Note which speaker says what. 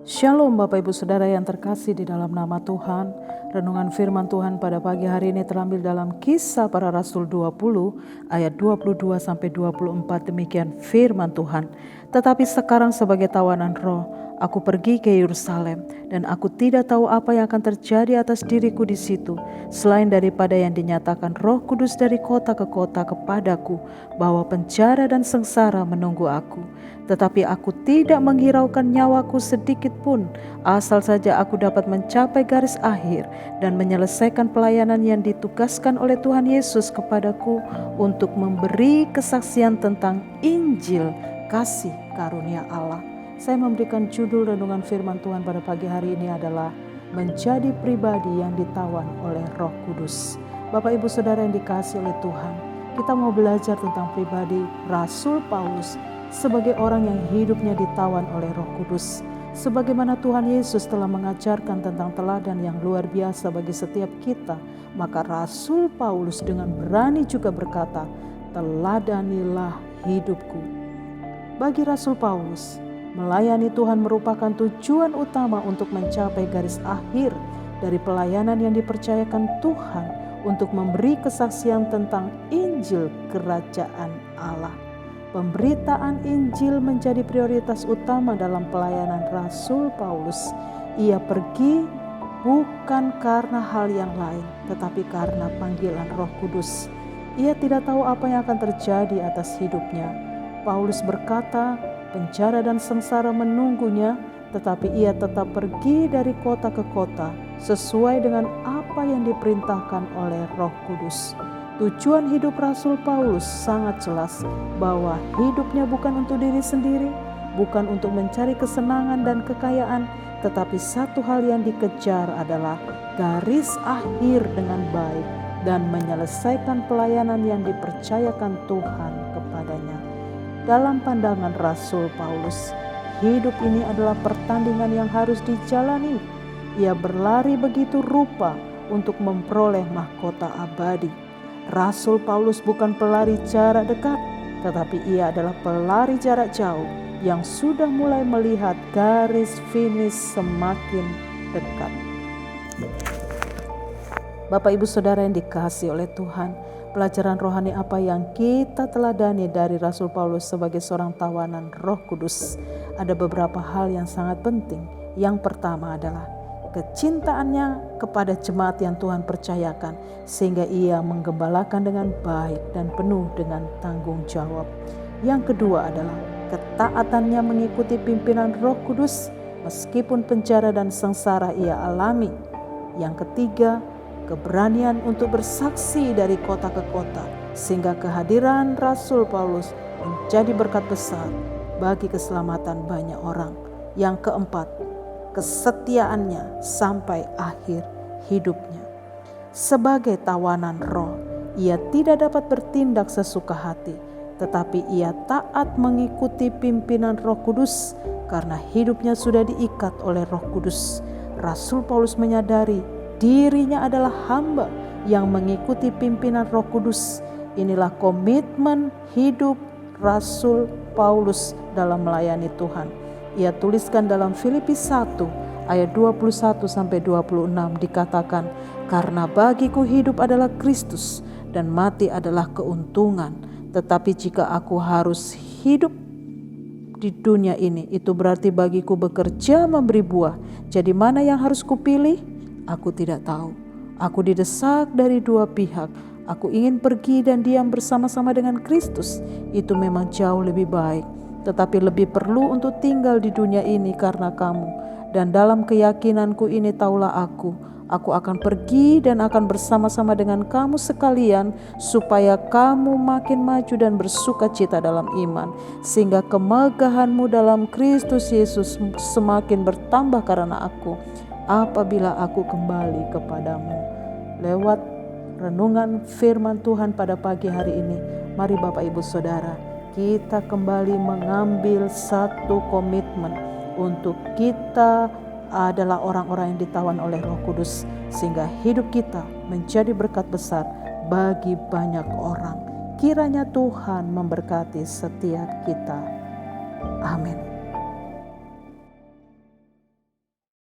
Speaker 1: Shalom Bapak Ibu Saudara yang terkasih di dalam nama Tuhan. Renungan firman Tuhan pada pagi hari ini terambil dalam Kisah Para Rasul 20 ayat 22-24. Demikian firman Tuhan. Tetapi sekarang sebagai tawanan roh, aku pergi ke Yerusalem dan aku tidak tahu apa yang akan terjadi atas diriku di situ, selain daripada yang dinyatakan Roh Kudus dari kota ke kota kepadaku, bahwa penjara dan sengsara menunggu aku. Tetapi aku tidak menghiraukan nyawaku sedikit pun, asal saja aku dapat mencapai garis akhir dan menyelesaikan pelayanan yang ditugaskan oleh Tuhan Yesus kepadaku untuk memberi kesaksian tentang Injil kasih karunia Allah. Saya memberikan judul renungan firman Tuhan pada pagi hari ini adalah menjadi pribadi yang ditawan oleh Roh Kudus. Bapak Ibu Saudara yang dikasihi oleh Tuhan, kita mau belajar tentang pribadi Rasul Paulus sebagai orang yang hidupnya ditawan oleh Roh Kudus. Sebagaimana Tuhan Yesus telah mengajarkan tentang teladan yang luar biasa bagi setiap kita, maka Rasul Paulus dengan berani juga berkata, "Teladanilah hidupku." Bagi Rasul Paulus, melayani Tuhan merupakan tujuan utama untuk mencapai garis akhir dari pelayanan yang dipercayakan Tuhan untuk memberi kesaksian tentang Injil Kerajaan Allah. Pemberitaan Injil menjadi prioritas utama dalam pelayanan Rasul Paulus. Ia pergi bukan karena hal yang lain, tetapi karena panggilan Roh Kudus. Ia tidak tahu apa yang akan terjadi atas hidupnya. Paulus berkata, penjara dan sengsara menunggunya, tetapi ia tetap pergi dari kota ke kota sesuai dengan apa yang diperintahkan oleh Roh Kudus. Tujuan hidup Rasul Paulus sangat jelas bahwa hidupnya bukan untuk diri sendiri, bukan untuk mencari kesenangan dan kekayaan, tetapi satu hal yang dikejar adalah garis akhir dengan baik dan menyelesaikan pelayanan yang dipercayakan Tuhan kepadanya. Dalam pandangan Rasul Paulus, hidup ini adalah pertandingan yang harus dijalani. Ia berlari begitu rupa untuk memperoleh mahkota abadi. Rasul Paulus bukan pelari jarak dekat, tetapi ia adalah pelari jarak jauh yang sudah mulai melihat garis finish semakin dekat. Bapak Ibu Saudara yang dikasihi oleh Tuhan, pelajaran rohani apa yang kita teladani dari Rasul Paulus sebagai seorang tawanan Roh Kudus? Ada beberapa hal yang sangat penting. Yang pertama adalah kecintaannya kepada jemaat yang Tuhan percayakan, sehingga ia menggembalakan dengan baik dan penuh dengan tanggung jawab. Yang kedua adalah ketaatannya mengikuti pimpinan Roh Kudus meskipun penjara dan sengsara ia alami. Yang ketiga, keberanian untuk bersaksi dari kota ke kota, sehingga kehadiran Rasul Paulus menjadi berkat besar bagi keselamatan banyak orang. Yang keempat, kesetiaannya sampai akhir hidupnya. Sebagai tawanan roh, ia tidak dapat bertindak sesuka hati, tetapi ia taat mengikuti pimpinan Roh Kudus karena hidupnya sudah diikat oleh Roh Kudus. Rasul Paulus menyadari dirinya adalah hamba yang mengikuti pimpinan Roh Kudus. Inilah komitmen hidup Rasul Paulus dalam melayani Tuhan. Ia tuliskan dalam Filipi 1 ayat 21-26 dikatakan, "Karena bagiku hidup adalah Kristus dan mati adalah keuntungan. Tetapi jika aku harus hidup di dunia ini, itu berarti bagiku bekerja memberi buah. Jadi mana yang harus kupilih? Aku tidak tahu. Aku didesak dari dua pihak. Aku ingin pergi dan diam bersama-sama dengan Kristus. Itu memang jauh lebih baik. Tetapi lebih perlu untuk tinggal di dunia ini karena kamu. Dan dalam keyakinanku ini taulah aku akan pergi dan akan bersama-sama dengan kamu sekalian, supaya kamu makin maju dan bersuka cita dalam iman, sehingga kemegahanmu dalam Kristus Yesus semakin bertambah karena aku, apabila aku kembali kepadamu." Lewat renungan firman Tuhan pada pagi hari ini, mari Bapak Ibu Saudara, kita kembali mengambil satu komitmen untuk kita adalah orang-orang yang ditawan oleh Roh Kudus, sehingga hidup kita menjadi berkat besar bagi banyak orang. Kiranya Tuhan memberkati setiap kita. Amin.